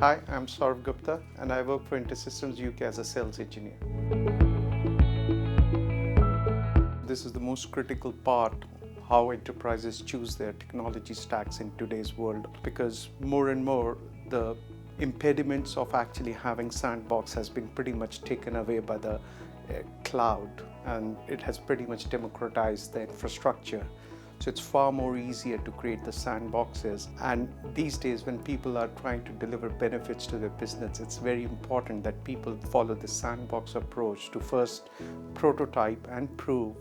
Hi, I'm Saurav Gupta and I work for InterSystems UK as a sales engineer. This is the most critical part, how enterprises choose their technology stacks in today's world, because more and more the impediments of actually having Sandbox has been pretty much taken away by the cloud, and it has pretty much democratized the infrastructure. So it's far more easier to create the sandboxes. And these days, when people are trying to deliver benefits to their business, it's very important that people follow the sandbox approach to first prototype and prove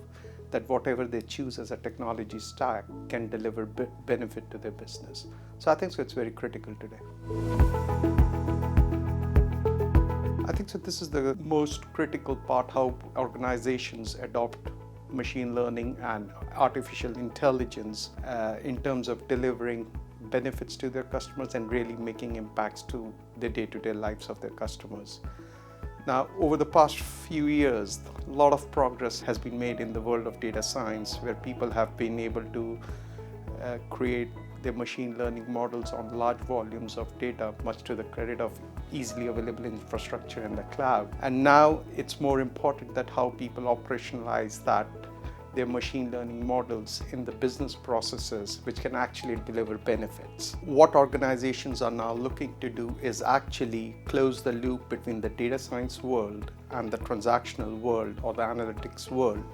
that whatever they choose as a technology stack can deliver benefit to their business. So I think so it's very critical today. I think so this is the most critical part, how organizations adopt machine learning and artificial intelligence in terms of delivering benefits to their customers and really making impacts to the day-to-day lives of their customers. Now, over the past few years, a lot of progress has been made in the world of data science, where people have been able to create their machine learning models on large volumes of data, much to the credit of easily available infrastructure in the cloud. And now it's more important that how people operationalize that, their machine learning models in the business processes, which can actually deliver benefits. What organizations are now looking to do is actually close the loop between the data science world and the transactional world or the analytics world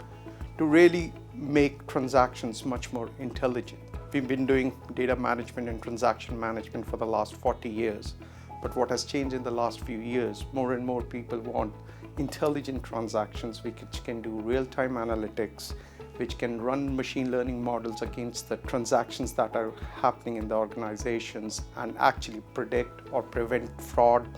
to really make transactions much more intelligent. We've been doing data management and transaction management for the last 40 years. But what has changed in the last few years, more and more people want intelligent transactions which can do real-time analytics, which can run machine learning models against the transactions that are happening in the organizations and actually predict or prevent fraud,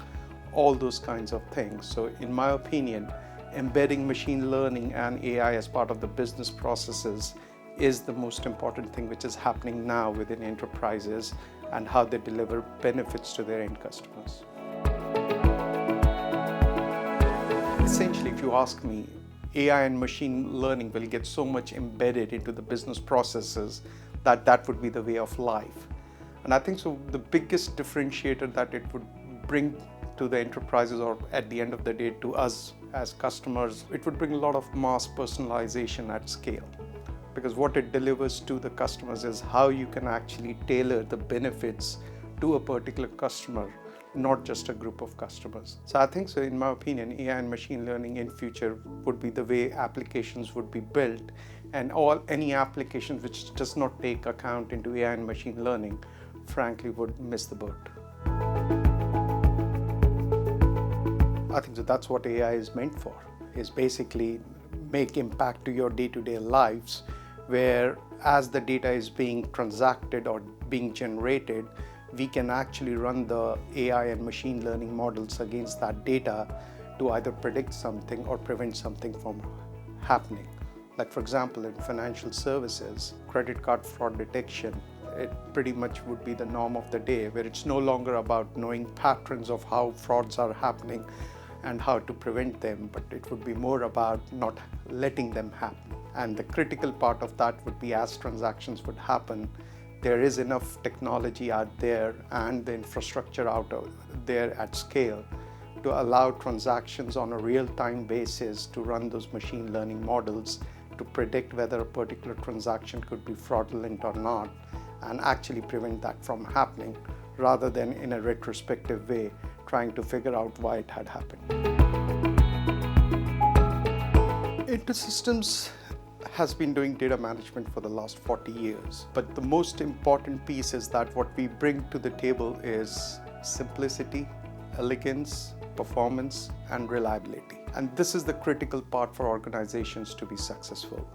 all those kinds of things. So in my opinion, embedding machine learning and AI as part of the business processes is the most important thing which is happening now within enterprises and how they deliver benefits to their end customers. Essentially, if you ask me, AI and machine learning will get so much embedded into the business processes that would be the way of life. And I think so the biggest differentiator that it would bring to the enterprises, or at the end of the day to us as customers, it would bring a lot of mass personalization at scale. Because what it delivers to the customers is how you can actually tailor the benefits to a particular customer, not just a group of customers. So I think so, in my opinion, AI and machine learning in future would be the way applications would be built, and any application which does not take account into AI and machine learning, frankly, would miss the boat. I think so that's what AI is meant for, is basically make impact to your day-to-day lives, where as the data is being transacted or being generated, we can actually run the AI and machine learning models against that data to either predict something or prevent something from happening. Like for example, in financial services, credit card fraud detection, it pretty much would be the norm of the day, where it's no longer about knowing patterns of how frauds are happening and how to prevent them, but it would be more about not letting them happen. And the critical part of that would be, as transactions would happen, there is enough technology out there and the infrastructure out there at scale to allow transactions on a real-time basis to run those machine learning models to predict whether a particular transaction could be fraudulent or not, and actually prevent that from happening, rather than in a retrospective way trying to figure out why it had happened. InterSystems has been doing data management for the last 40 years. But the most important piece is that what we bring to the table is simplicity, elegance, performance, and reliability. And this is the critical part for organizations to be successful.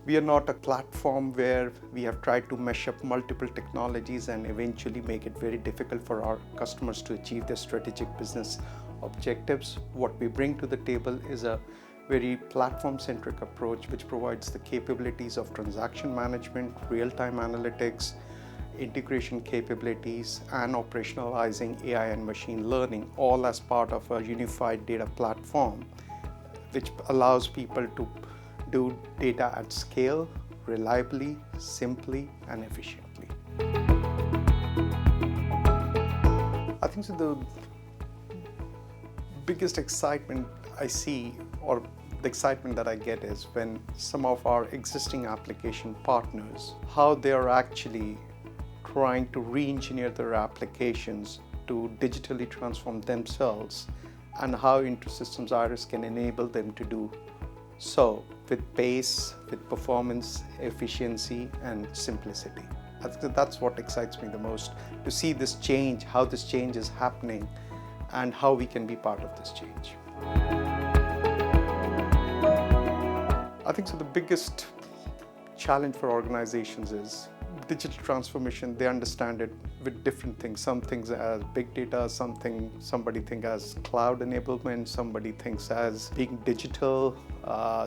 We are not a platform where we have tried to mesh up multiple technologies and eventually make it very difficult for our customers to achieve their strategic business objectives. What we bring to the table is a very platform-centric approach which provides the capabilities of transaction management, real-time analytics, integration capabilities, and operationalizing AI and machine learning, all as part of a unified data platform, which allows people to do data at scale, reliably, simply, and efficiently. think so the biggest excitement I see, or the excitement that I get, is when some of our existing application partners, how they are actually trying to re-engineer their applications to digitally transform themselves, and how InterSystems Iris can enable them to do so with pace, with performance, efficiency, and simplicity. I think that's what excites me the most, to see this change, how this change is happening, and how we can be part of this change. I think so the biggest challenge for organizations is digital transformation. They understand it with different things. Some things as big data, somebody thinks as cloud enablement, somebody thinks as being digital,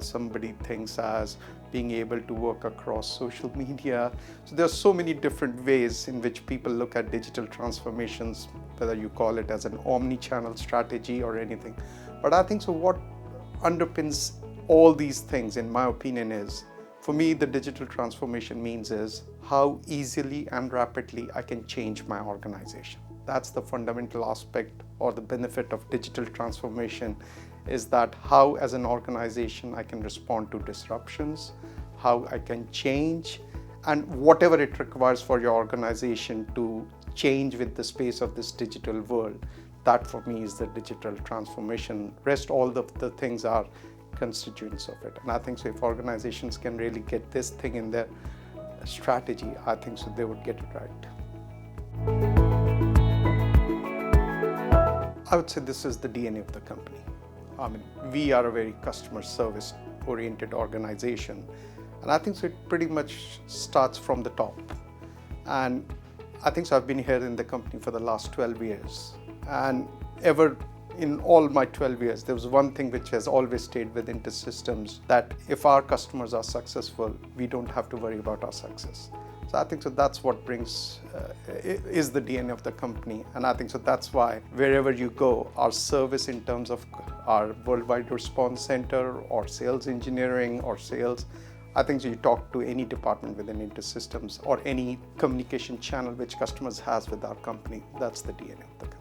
somebody thinks as being able to work across social media. So there are so many different ways in which people look at digital transformations, whether you call it as an omni-channel strategy or anything. But I think so what underpins all these things, in my opinion, is, for me, the digital transformation means is how easily and rapidly I can change my organization. That's the fundamental aspect or the benefit of digital transformation, is that how as an organization I can respond to disruptions, how I can change, and whatever it requires for your organization to change with the space of this digital world. That for me is the digital transformation. Rest all the things are constituents of it. And I think so if organizations can really get this thing in their strategy, I think so they would get it right. I would say this is the DNA of the company. I mean, we are a very customer service oriented organization. And I think so it pretty much starts from the top. And I think so I've been here in the company for the last 12 years. And in all my 12 years, there was one thing which has always stayed with InterSystems, that if our customers are successful, we don't have to worry about our success. So I think so that's what is the DNA of the company. And I think so that's why wherever you go, our service in terms of our worldwide response center or sales engineering or sales, I think so you talk to any department within InterSystems or any communication channel which customers has with our company, that's the DNA of the company.